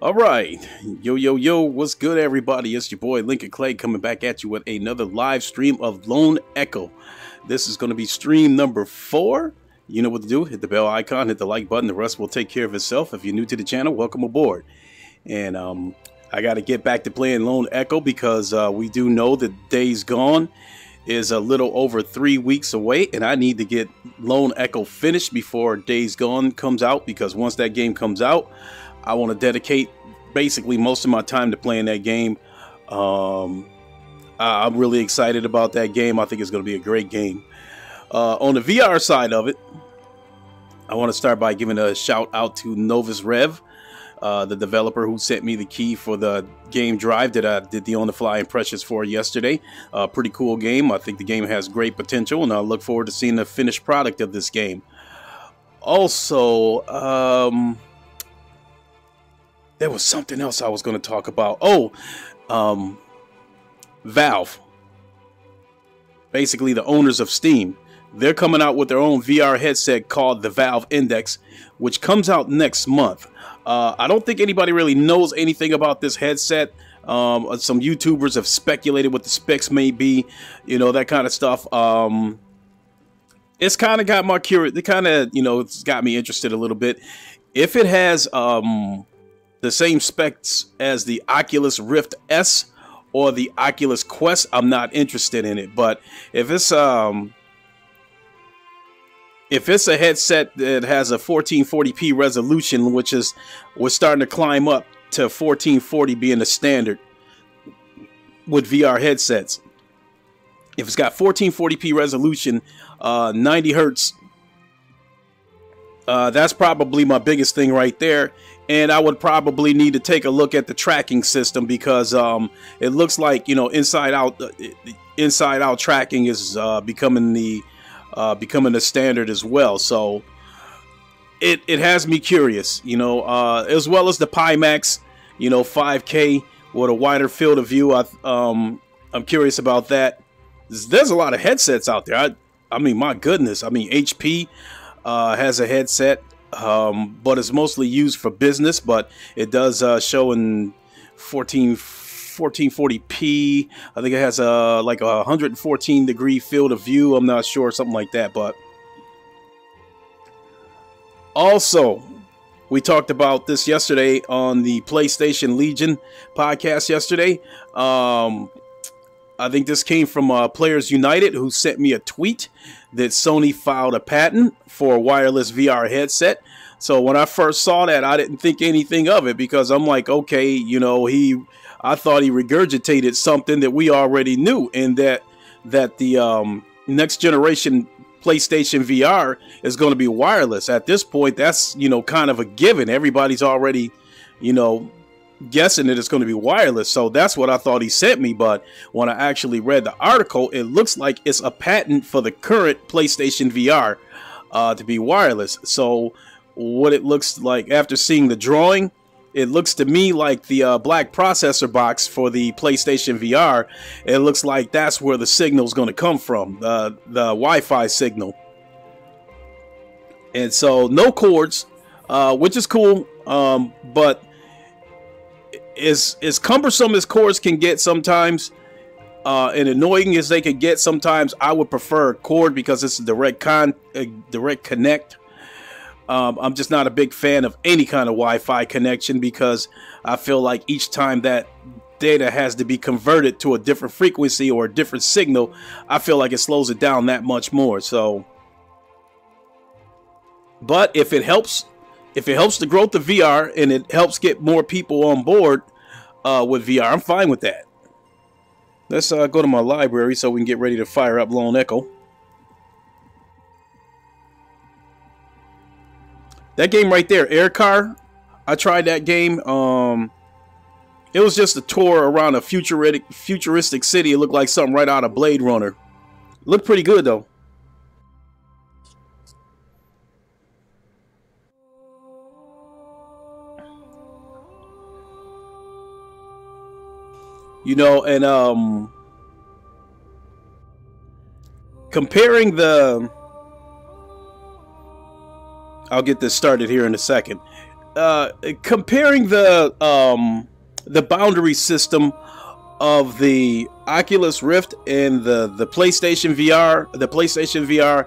All right, yo, what's good, everybody? It's your boy Lincoln Clay coming back at you with another live stream of Lone Echo. This is going to be stream number 4. You know what to do. Hit the bell icon, hit the like button. The rest will take care of itself. If you're new to the channel, welcome aboard. And I got to get back to playing Lone Echo because we do know that Days Gone is a little over 3 weeks away, and I need to get Lone Echo finished before Days Gone comes out, because once that game comes out, I want to dedicate basically most of my time to playing that game. I'm really excited about that game. I think it's going to be a great game. On the VR side of it, I want to start by giving a shout out to Novus Rev, the developer who sent me the key for the game Drive that I did the on-the-fly impressions for yesterday. Pretty cool game. I think the game has great potential, and I look forward to seeing the finished product of this game. Also, there was something else I was going to talk about. Valve. Basically, the owners of Steam. They're coming out with their own VR headset called the Valve Index, which comes out next month. I don't think anybody really knows anything about this headset. Some YouTubers have speculated what the specs may be, you know, that kind of stuff. It's kind of got my curious. It kind of, it's got me interested a little bit. If it has the same specs as the Oculus Rift S or the Oculus Quest, I'm not interested in it. But if it's a headset that has a 1440p resolution, which is we're starting to climb up to 1440 being the standard with VR headsets. If it's got 1440p resolution, 90 hertz, that's probably my biggest thing right there. And I would probably need to take a look at the tracking system, because it looks like, inside out tracking is becoming the standard as well. So it has me curious, as well as the Pimax, 5K with a wider field of view. I'm curious about that. There's a lot of headsets out there. I mean, my goodness. I mean, HP has a headset, but it's mostly used for business, but it does show in 1440p. I think it has like a 114 degree field of view. I'm not sure, something like that. But also, we talked about this yesterday on the PlayStation Legion podcast yesterday. I think this came from Players United, who sent me a tweet that Sony filed a patent for a wireless VR headset. So when I first saw that, I didn't think anything of it, because I'm like, okay, I thought he regurgitated something that we already knew, and that the next generation PlayStation VR is going to be wireless. At this point, that's, kind of a given. Everybody's already, guessing that it's going to be wireless. So that's what I thought he sent me. But when I actually read the article, it looks like it's a patent for the current PlayStation VR to be wireless. So what it looks like after seeing the drawing, it looks to me like the black processor box for the PlayStation VR. It looks like that's where the signal is going to come from, the Wi-Fi signal. And so no cords, which is cool, but as cumbersome as cords can get sometimes, and annoying as they can get sometimes, I would prefer a cord, because it's a direct connect. I'm just not a big fan of any kind of Wi-Fi connection, because I feel like each time that data has to be converted to a different frequency or a different signal, I feel like it slows it down that much more. So, but if it helps the growth of VR and it helps get more people on board with VR, I'm fine with that. Let's go to my library so we can get ready to fire up Lone Echo. That game right there, Air Car, I tried that game. It was just a tour around a futuristic city. It looked like something right out of Blade Runner. Looked pretty good, though. And comparing the... I'll get this started here in a second. comparing the boundary system of the Oculus Rift and the PlayStation VR,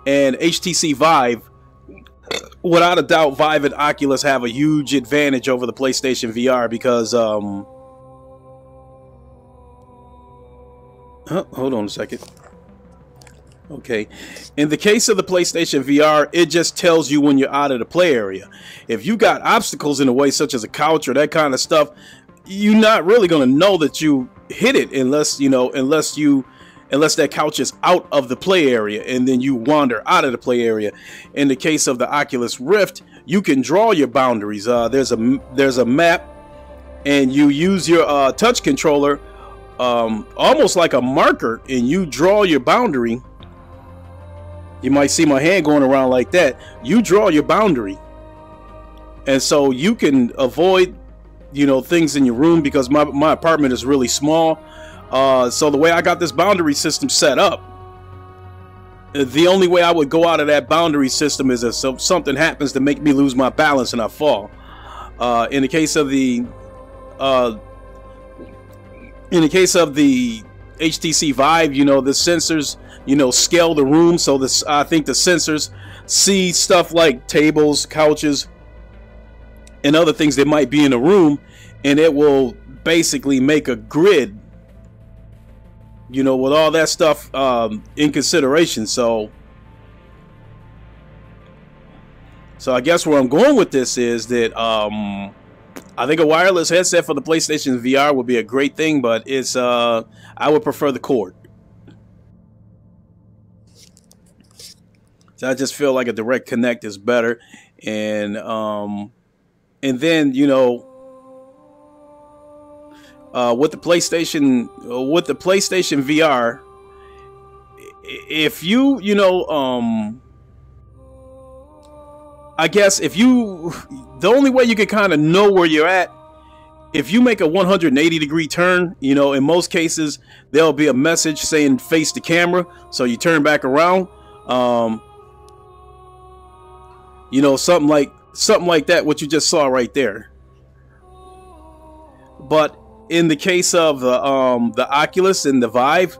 and HTC Vive, without a doubt, Vive and Oculus have a huge advantage over the PlayStation VR because hold on a second. Okay, in the case of the PlayStation VR, it just tells you when you're out of the play area. If you got obstacles in the way, such as a couch or that kind of stuff, you're not really going to know that you hit it unless that couch is out of the play area and then you wander out of the play area. In the case of the Oculus Rift, you can draw your boundaries. There's a map, and you use your touch controller almost like a marker, and you draw your boundary. You might see my hand going around like that. You draw your boundary, and so you can avoid, things in your room, because my apartment is really small. So the way I got this boundary system set up, the only way I would go out of that boundary system is if something happens to make me lose my balance and I fall. In the case of the HTC Vive, the sensors, scale the room. So I think the sensors see stuff like tables, couches, and other things that might be in a room, and it will basically make a grid, with all that stuff in consideration. So I guess where I'm going with this is that I think a wireless headset for the PlayStation VR would be a great thing, but I would prefer the cord. So I just feel like a direct connect is better, and then with the PlayStation VR, if I guess the only way you can kind of know where you're at, if you make a 180-degree turn, in most cases there'll be a message saying face the camera, so you turn back around. Something like that, what you just saw right there. But in the case of the Oculus and the Vive,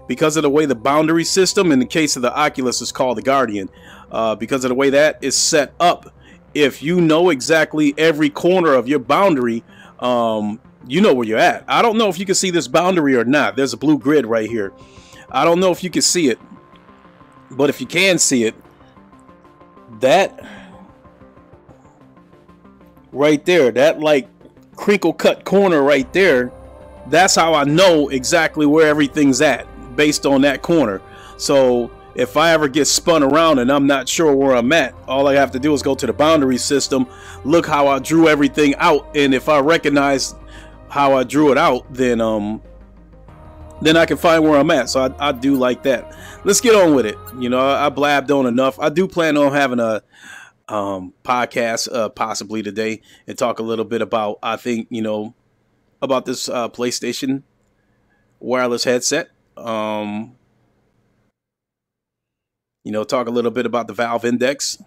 because of the way the boundary system, in the case of the Oculus, is called the Guardian, because of the way that is set up, if you know exactly every corner of your boundary, you know where you're at. I don't know if you can see this boundary or not. There's a blue grid right here. I don't know if you can see it, but if you can see it, that right there, that like crinkle cut corner right there, that's how I know exactly where everything's at, based on that corner. So if I ever get spun around and I'm not sure where I'm at, all I have to do is go to the boundary system, look how I drew everything out, and if I recognize how I drew it out, then I can find where I'm at. So I do like that. Let's get on with it. I blabbed on enough. I do plan on having a podcast possibly today, and talk a little bit about, I think, about this PlayStation wireless headset. Talk a little bit about the Valve Index, a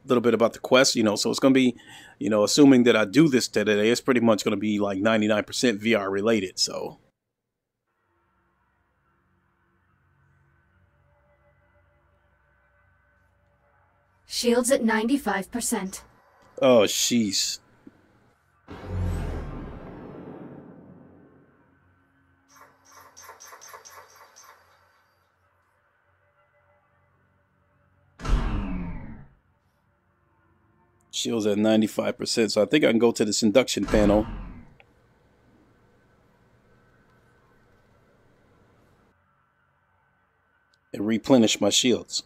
little bit about the Quest, so it's going to be, assuming that I do this today, it's pretty much going to be like 99% VR related. So shields at 95%. Oh, jeez. Shields at 95%, so I think I can go to this induction panel. And replenish my shields.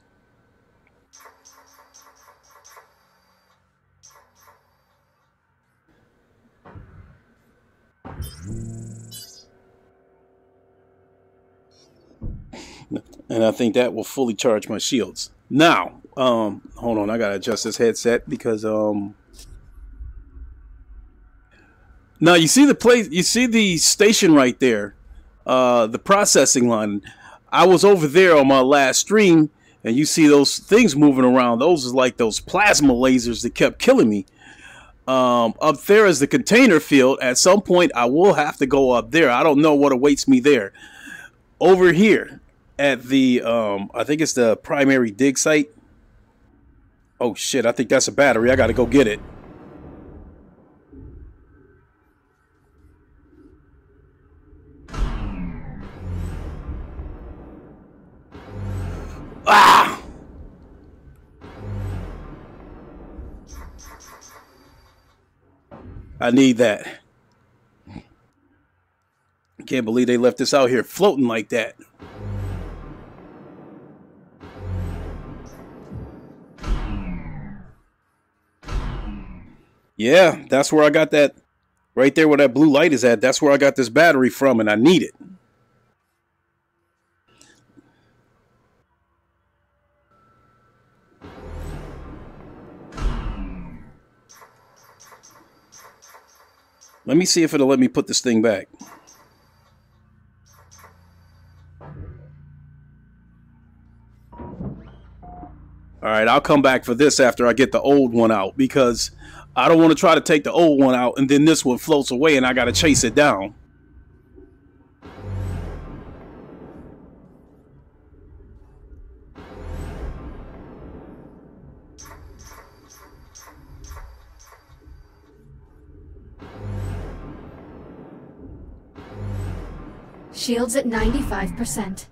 And I think that will fully charge my shields. Now, hold on, I gotta adjust this headset because now you see the station right there, the processing line. I was over there on my last stream, and you see those things moving around. Those are like those plasma lasers that kept killing me. Up there is the container field. At some point, I will have to go up there. I don't know what awaits me there. Over here at the, I think it's the primary dig site. Oh shit, I think that's a battery. I gotta go get it. Ah! I need that. Can't believe they left this out here floating like that. Yeah, that's where I got that. Right there where that blue light is at. That's where I got this battery from, and I need it. Let me see if it'll let me put this thing back. Alright, I'll come back for this after I get the old one out, because I don't want to try to take the old one out and then this one floats away and I gotta chase it down. Shields at 95%.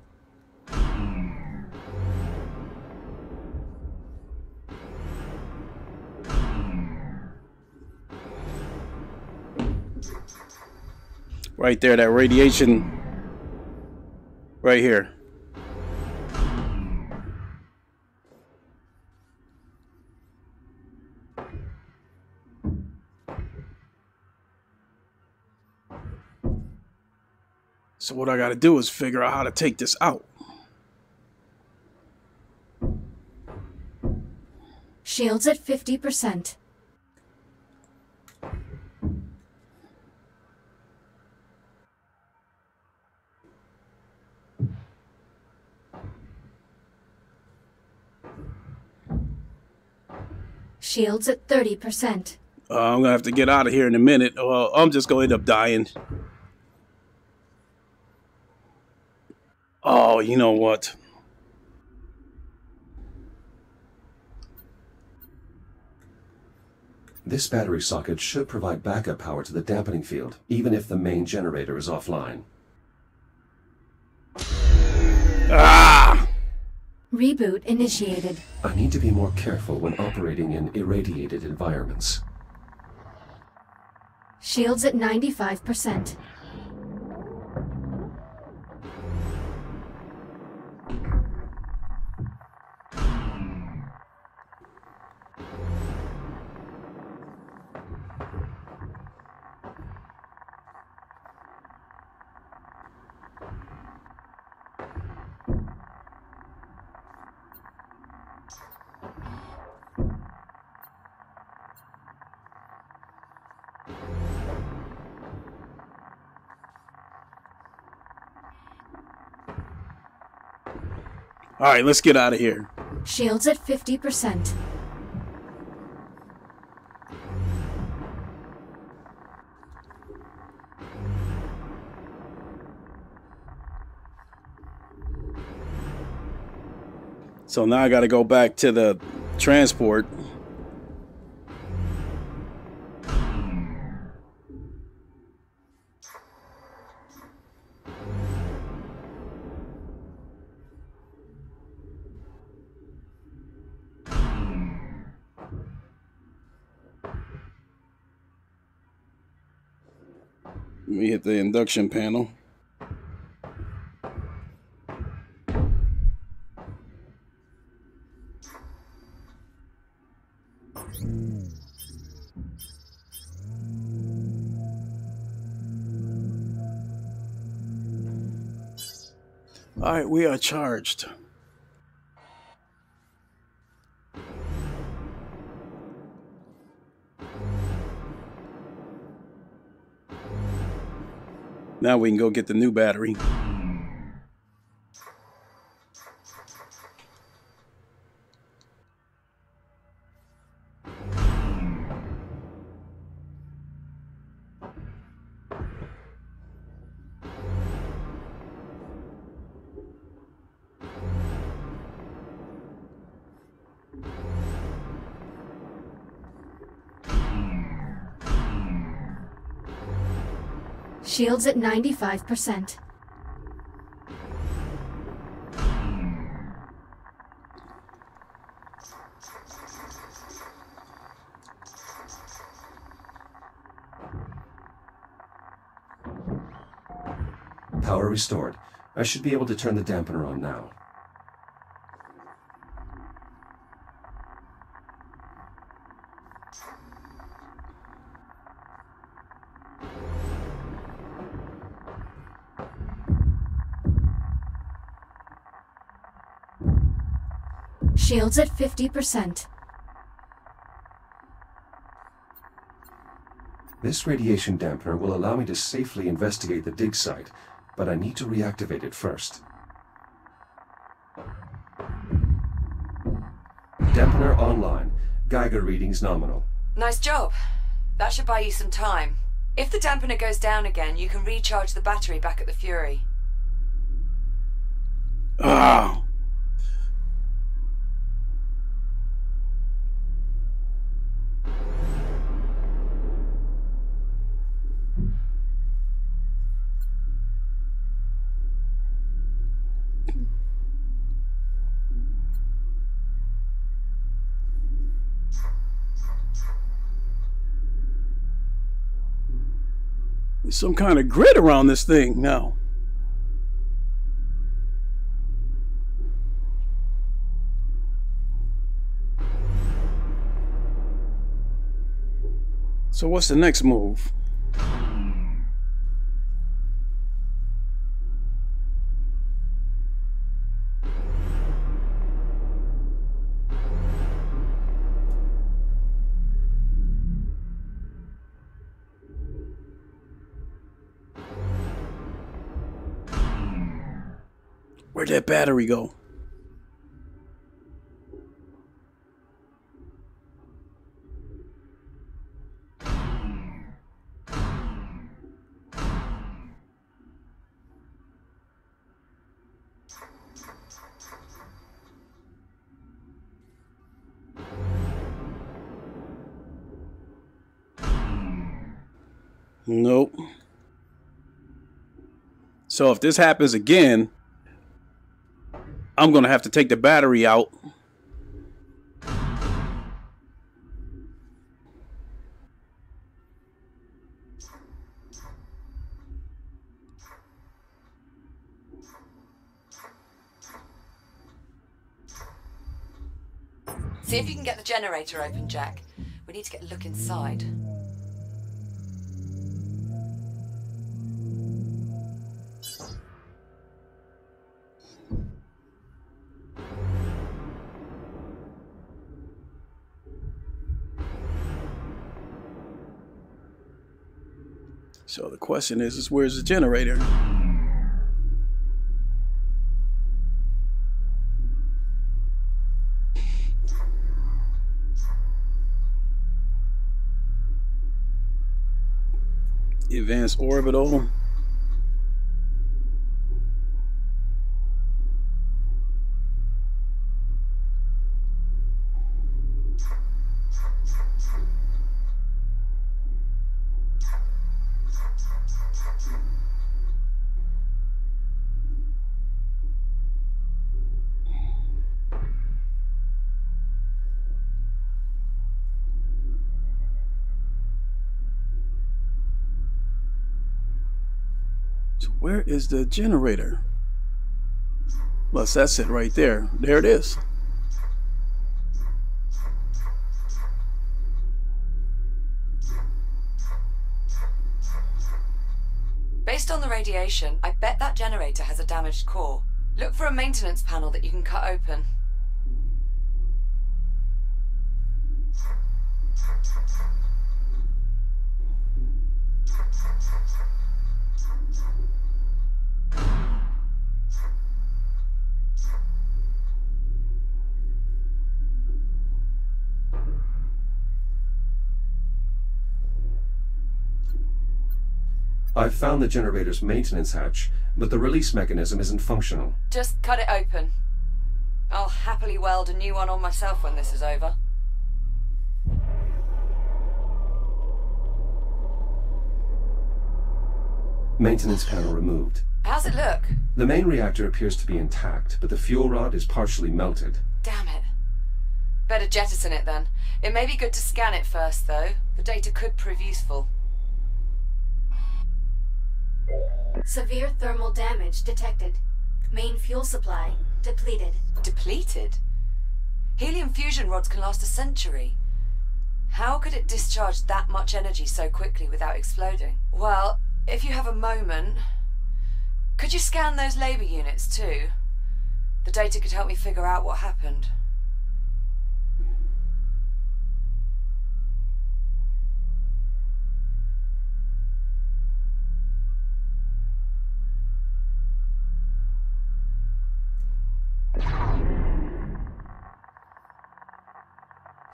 Right there, that radiation. Right here. So what I gotta do is figure out how to take this out. Shields at 50%. Shields at 30%. I'm gonna have to get out of here in a minute. I'm just gonna end up dying. Oh, you know what? This battery socket should provide backup power to the dampening field, even if the main generator is offline. Ah! Reboot initiated. I need to be more careful when operating in irradiated environments. Shields at 95%. All right, let's get out of here. Shields at 50%. So now I got to go back to the transport. Let me hit the induction panel. All right, we are charged. Now we can go get the new battery. Shields at 95%. Power restored. I should be able to turn the dampener on now. Shields at 50%. This radiation dampener will allow me to safely investigate the dig site, but I need to reactivate it first. Dampener online. Geiger readings nominal. Nice job. That should buy you some time. If the dampener goes down again, you can recharge the battery back at the Fury. Ah. There's some kind of grit around this thing now. So what's the next move? Where'd that battery go? Nope. So if this happens again, I'm gonna have to take the battery out. See if you can get the generator open, Jack. We need to get a look inside. So the question is where's the generator? Advanced orbital. Where is the generator? Well, that's it right there. There it is. Based on the radiation, I bet that generator has a damaged core. Look for a maintenance panel that you can cut open. I've found the generator's maintenance hatch, but the release mechanism isn't functional. Just cut it open. I'll happily weld a new one on myself when this is over. Maintenance panel removed. How's it look? The main reactor appears to be intact, but the fuel rod is partially melted. Damn it. Better jettison it then. It may be good to scan it first, though. The data could prove useful. Severe thermal damage detected. Main fuel supply depleted. Depleted? Helium fusion rods can last a century. How could it discharge that much energy so quickly without exploding? Well, if you have a moment, could you scan those labor units too? The data could help me figure out what happened.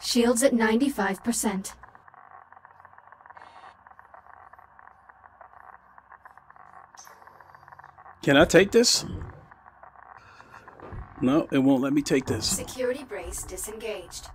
Shields at 95%. Can I take this? No, it won't let me take this. Security brace disengaged.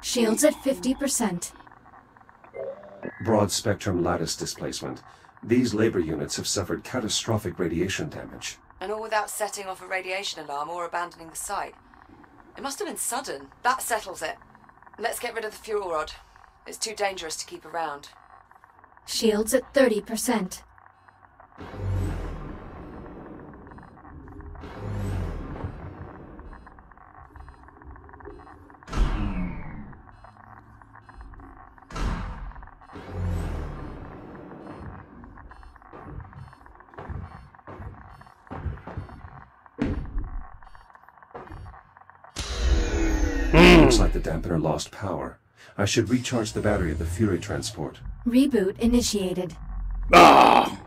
Shields at 50%. Broad spectrum lattice displacement. These labor units have suffered catastrophic radiation damage. And all without setting off a radiation alarm or abandoning the site. It must have been sudden. That settles it. Let's get rid of the fuel rod. It's too dangerous to keep around. Shields at 30%. Looks like the dampener lost power. I should recharge the battery of the Fury transport. Reboot initiated. Ah!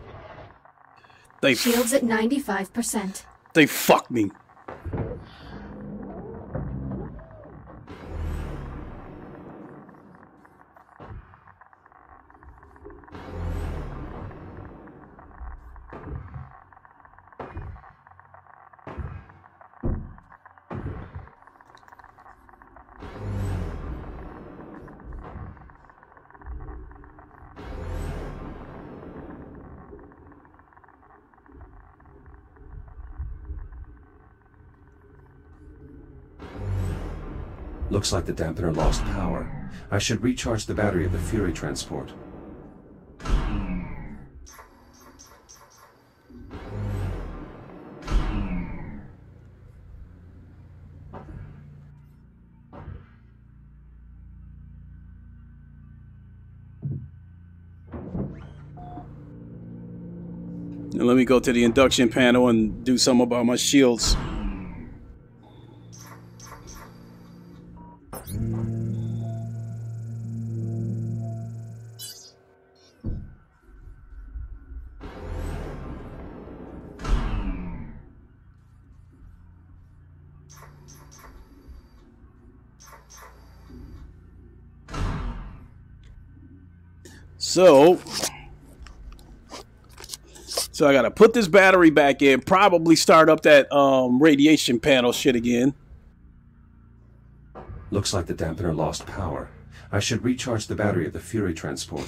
Shields at 95%. They fucked me. Looks like the dampener lost power. I should recharge the battery of the Fury transport. Now let me go to the induction panel and do something about my shields. So I gotta put this battery back in, probably start up that radiation panel shit again. Looks like the dampener lost power. I should recharge the battery of the Fury transport.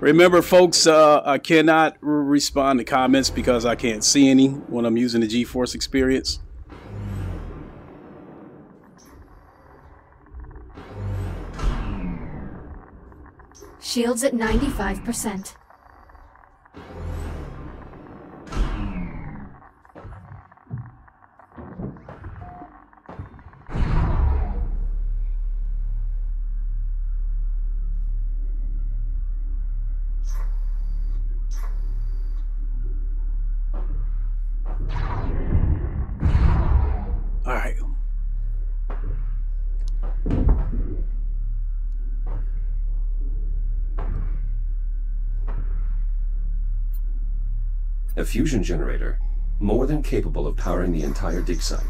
Remember, folks, I cannot respond to comments because I can't see any when I'm using the GeForce Experience. Shields at 95%. All right. A fusion generator, more than capable of powering the entire dig site.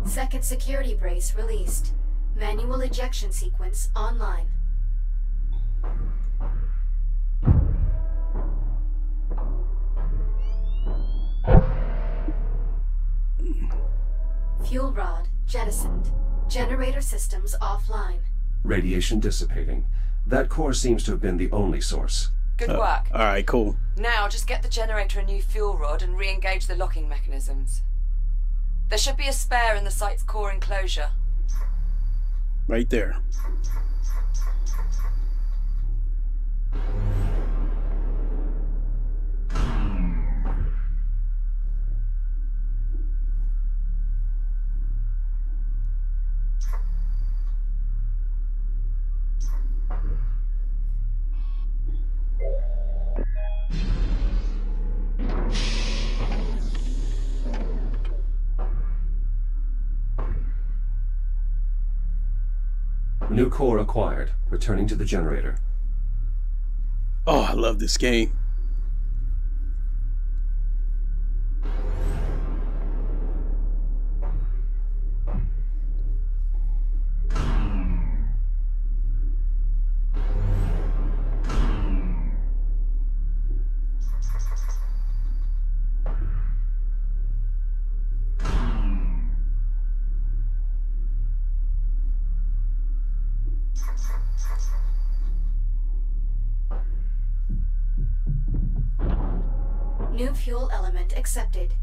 Second security brace released. Manual ejection sequence online. Fuel rod jettisoned. Generator systems offline. Radiation dissipating. That core seems to have been the only source. Good work. All right, cool. Now just get the generator a new fuel rod and re-engage the locking mechanisms. There should be a spare in the site's core enclosure. Right there. New core acquired. Returning to the generator. Oh, I love this game. New fuel element accepted.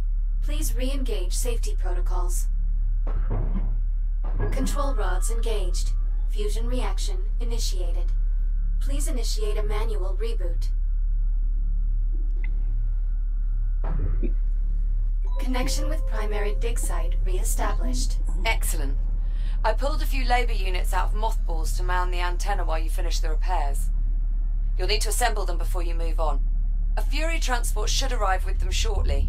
Please re-engage safety protocols. Control rods engaged. Fusion reaction initiated. Please initiate a manual reboot. Connection with primary dig site re-established. Excellent. I pulled a few labor units out of mothballs to mount the antenna while you finish the repairs. You'll need to assemble them before you move on. A Fury transport should arrive with them shortly.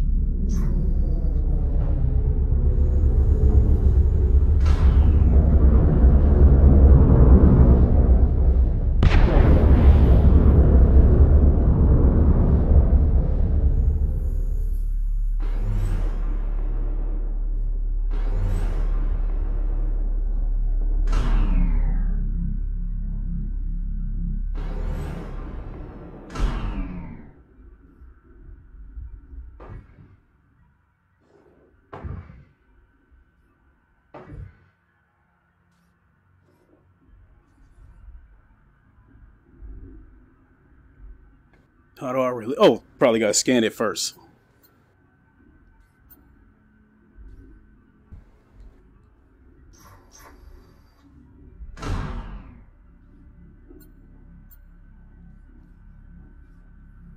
How do I really? Oh, probably got to scan it first.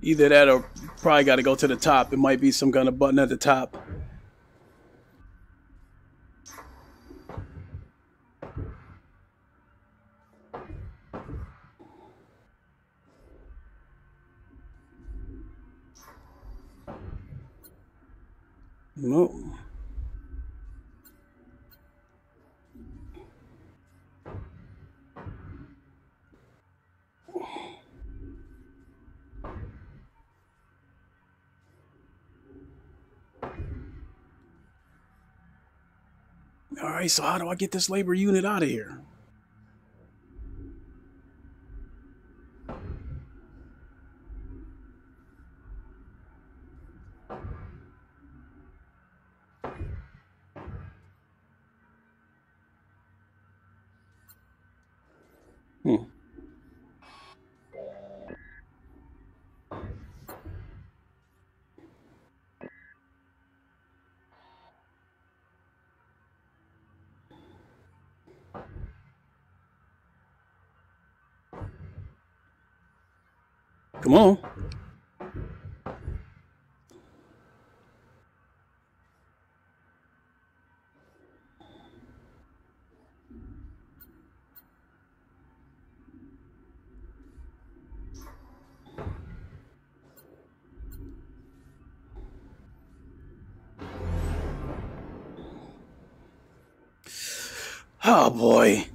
Either that or probably got to go to the top. It might be some kind of button at the top. No. All right, so how do I get this labor unit out of here? Come on. Oh boy.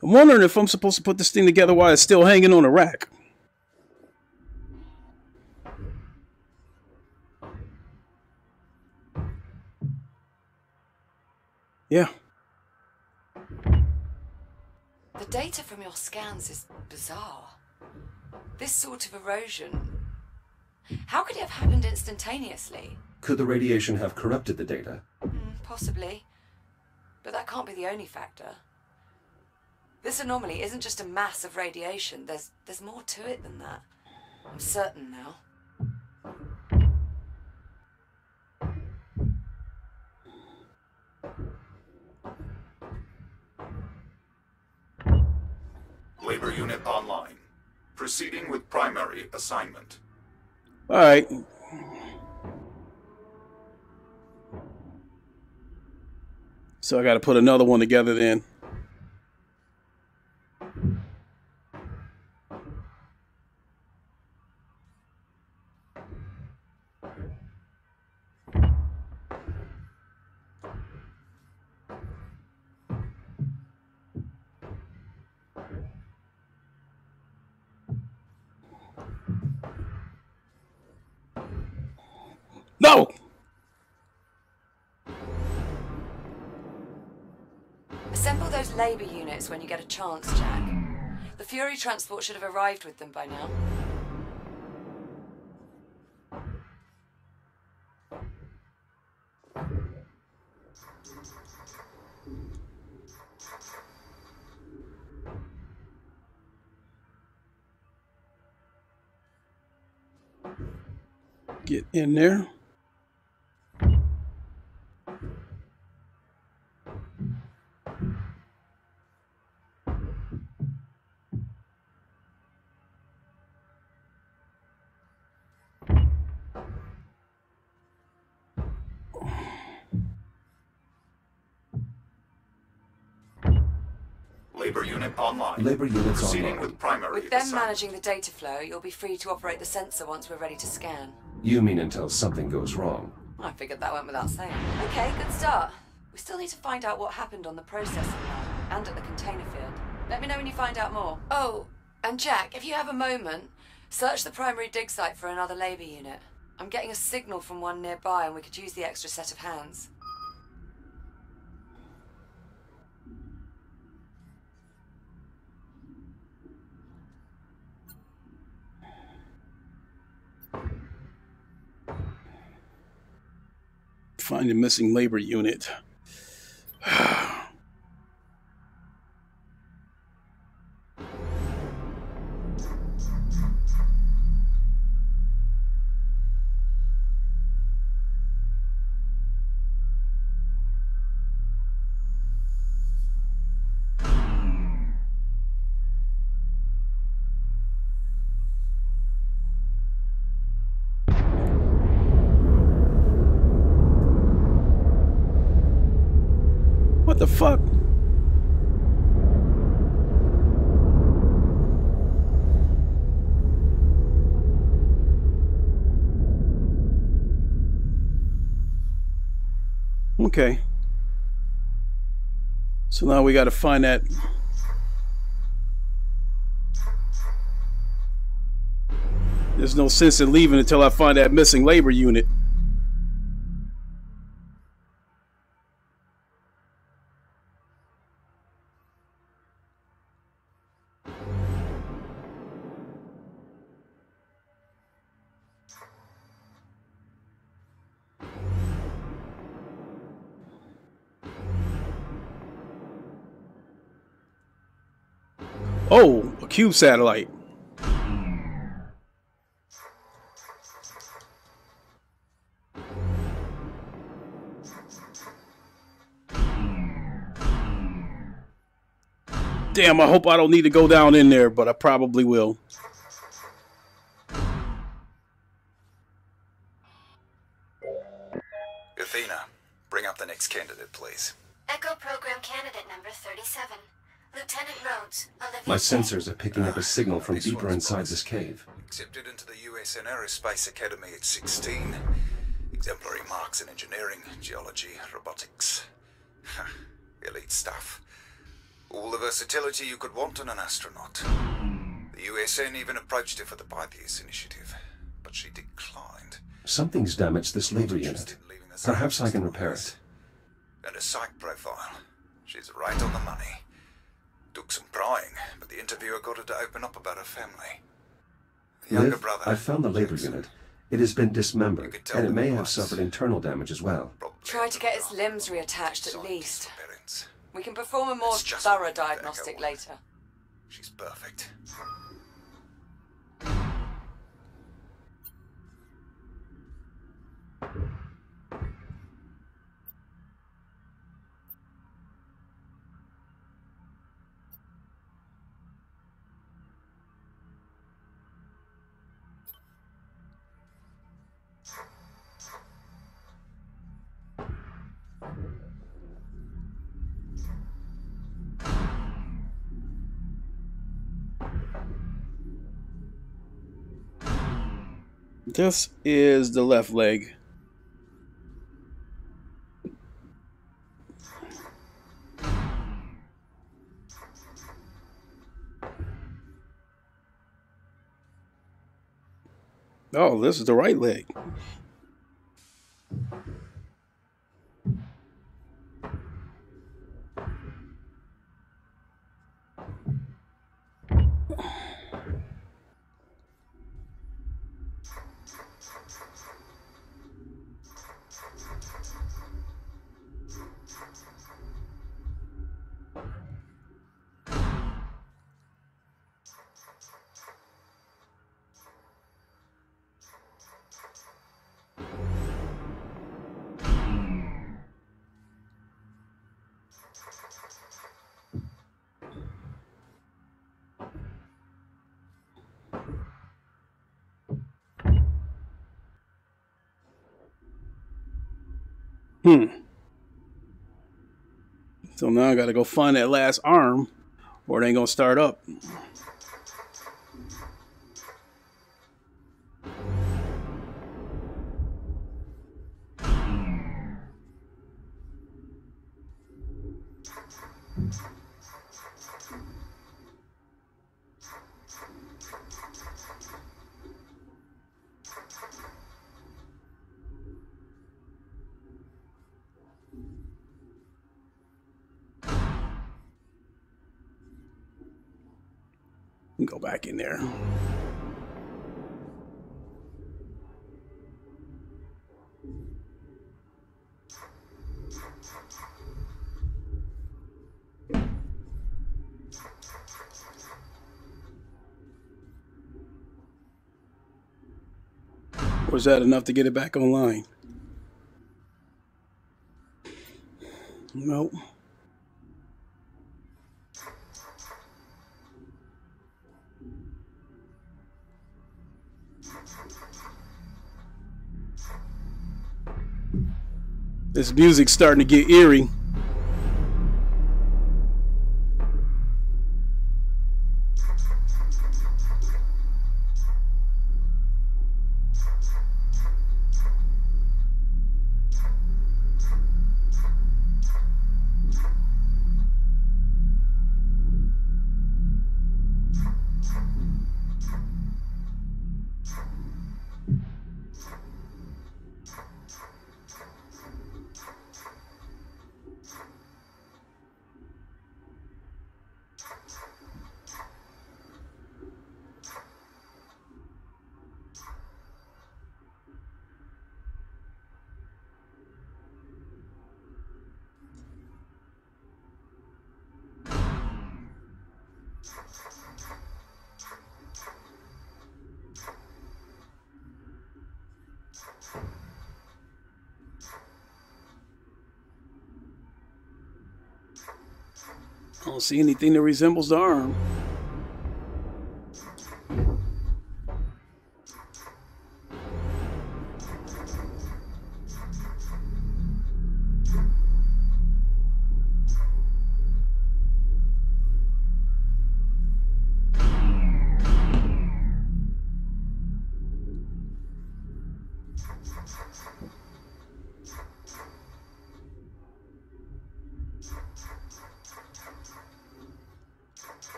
I'm wondering if I'm supposed to put this thing together while it's still hanging on a rack. Yeah. The data from your scans is bizarre. This sort of erosion, how could it have happened instantaneously? Could the radiation have corrupted the data? Possibly. But that can't be the only factor. This anomaly isn't just a mass of radiation. There's more to it than that. I'm certain now. Labor unit online. Proceeding with primary assignment. All right. So I got to put another one together then. No! Assemble those labor units when you get a chance, Jack. The Fury transport should have arrived with them by now. Get in there. Labor unit online. Labor units Proceeding online. with primary With them assignment. managing the data flow, you'll be free to operate the sensor once we're ready to scan. You mean until something goes wrong? I figured that went without saying. Okay, good start. We still need to find out what happened on the processing line and at the container field. Let me know when you find out more. Oh, and Jack, if you have a moment, search the primary dig site for another labor unit. I'm getting a signal from one nearby and we could use the extra set of hands. Find a missing labor unit. What the fuck? Okay. So now we got to find that. There's no sense in leaving until I find that missing labor unit. Oh, a cube satellite. Damn, I hope I don't need to go down in there, but I probably will. Athena, bring up the next candidate, please. Echo Program Candidate number 37. Lieutenant Rhodes, Olivia. My sensors are picking up a signal from This deeper one's inside boss. this cave. Accepted into the USN Aerospace Academy at 16. Exemplary marks in engineering, geology, robotics. Elite stuff. All the versatility you could want in an astronaut. The USN even approached her for the Pythias initiative, but she declined. Something's damaged this labor unit. Interested in leaving the Perhaps I can science repair it. And a psych profile. She's right on the money. Took some prying, but the interviewer got her to open up about her family. The younger Liv, brother. I found the labor Jackson, unit. It has been You dismembered, could tell and it them may it have was. suffered internal damage as well. probably Try to get its wrong. limbs reattached at Scientists least. or parents. We can perform a more It's just thorough like that, diagnostic Echo. later. She's perfect. This is the left leg. Oh, this is the right leg. So now I gotta go find that last arm, or it ain't gonna start up. Go back in there. Was that enough to get it back online? Nope. This music's starting to get eerie. don't see anything that resembles the arm.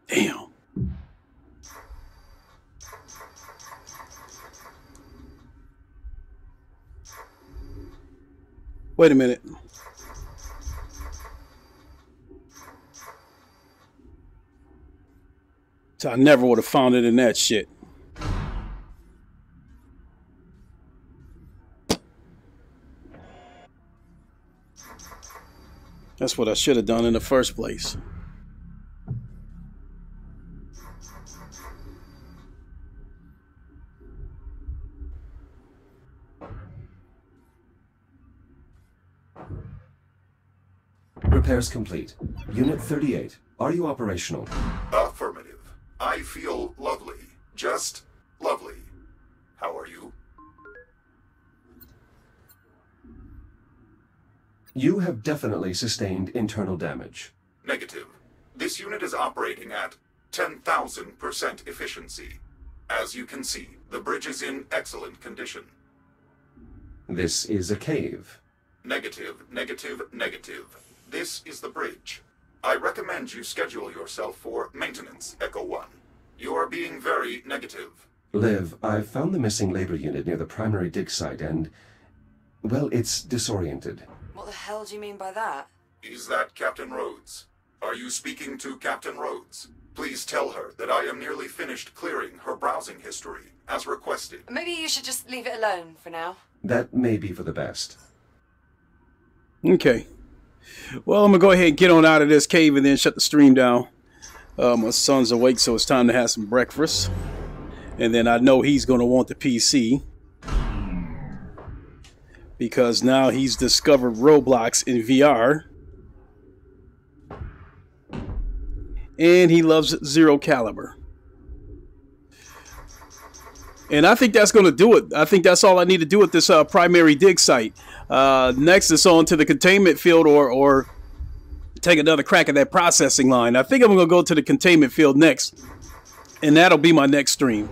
Damn. Wait a minute. So I never would have found it in that shit. That's what I should have done in the first place. Repairs complete. Unit 38, are you operational? Affirmative. I feel lovely. Just lovely. How are you? You have definitely sustained internal damage. Negative. This unit is operating at 10,000% efficiency. As you can see, the bridge is in excellent condition. This is a cave. Negative, negative, negative. This is the bridge. I recommend you schedule yourself for maintenance, Echo 1. You are being very negative. Liv, I've found the missing labor unit near the primary dig site and, well, it's disoriented. What the hell do you mean by that? Is that Captain Rhodes? Are you speaking to Captain Rhodes? Please tell her that I am nearly finished clearing her browsing history, as requested. Maybe you should just leave it alone for now. That may be for the best. Okay. Well, I'm going to go ahead and get on out of this cave and then shut the stream down. My son's awake, so it's time to have some breakfast. And then I know he's going to want the PC. Because now he's discovered Roblox in VR. And he loves Zero Caliber. And I think that's going to do it. I think that's all I need to do at this primary dig site. Next, it's on to the containment field or take another crack at that processing line. I think I'm going to go to the containment field next. And that'll be my next stream.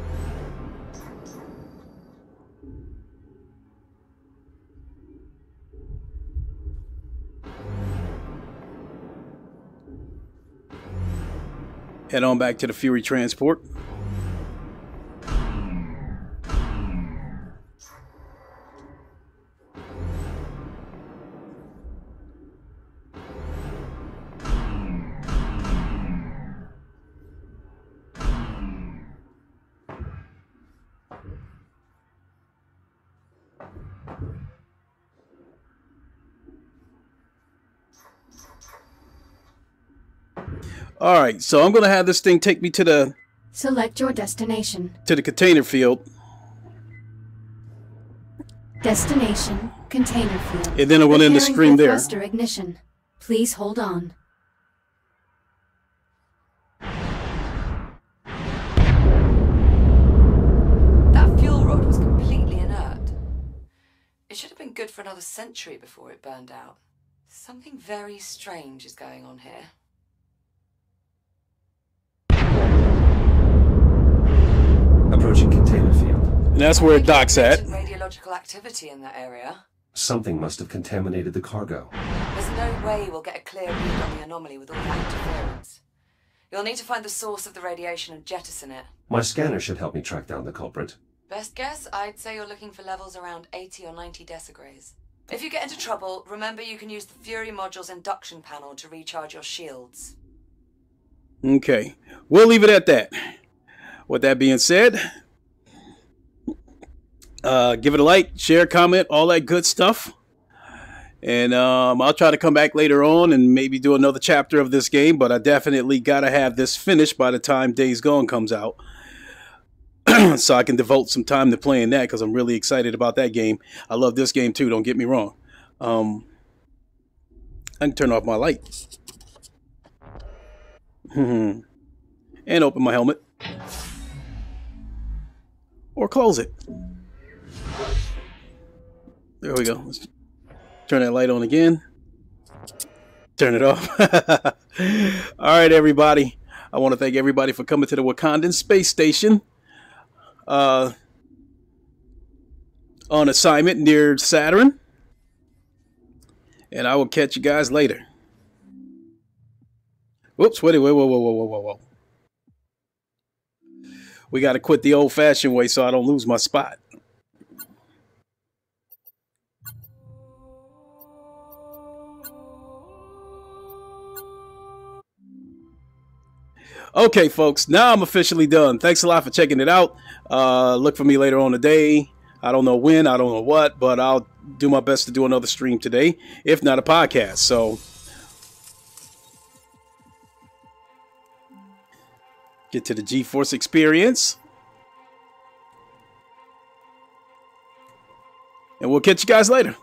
Head on back to the Fury transport. All right, so I'm going to have this thing take me to the... Select your destination. To the container field. Destination, container field. And then I'm going to end the stream there. Thruster ignition. Please hold on. That fuel rod was completely inert. It should have been good for another century before it burned out. Something very strange is going on here. Approaching container field. And that's where it docks at. Radiological activity in that area. Something must have contaminated the cargo. There's no way we'll get a clear read on the anomaly with all that interference. You'll need to find the source of the radiation and jettison it. My scanner should help me track down the culprit. Best guess, I'd say you're looking for levels around 80 or 90 decigrays. If you get into trouble, remember you can use the Fury module's induction panel to recharge your shields. Okay, we'll leave it at that. With that being said, give it a like, share, comment, all that good stuff. And I'll try to come back later on and maybe do another chapter of this game, but I definitely got to have this finished by the time Days Gone comes out. So I can devote some time to playing that because I'm really excited about that game. I love this game too, don't get me wrong. I can turn off my light. And open my helmet. Or close it. There we go. Let's turn that light on again. Turn it off. All right, everybody. I want to thank everybody for coming to the Wakandan Space Station. On assignment near Saturn. And I will catch you guys later. Whoops, wait, whoa. We got to quit the old-fashioned way so I don't lose my spot. Okay, folks, now I'm officially done. Thanks a lot for checking it out. Look for me later on today. I don't know when, I don't know what, but I'll do my best to do another stream today, if not a podcast. So get to the GeForce experience. And we'll catch you guys later.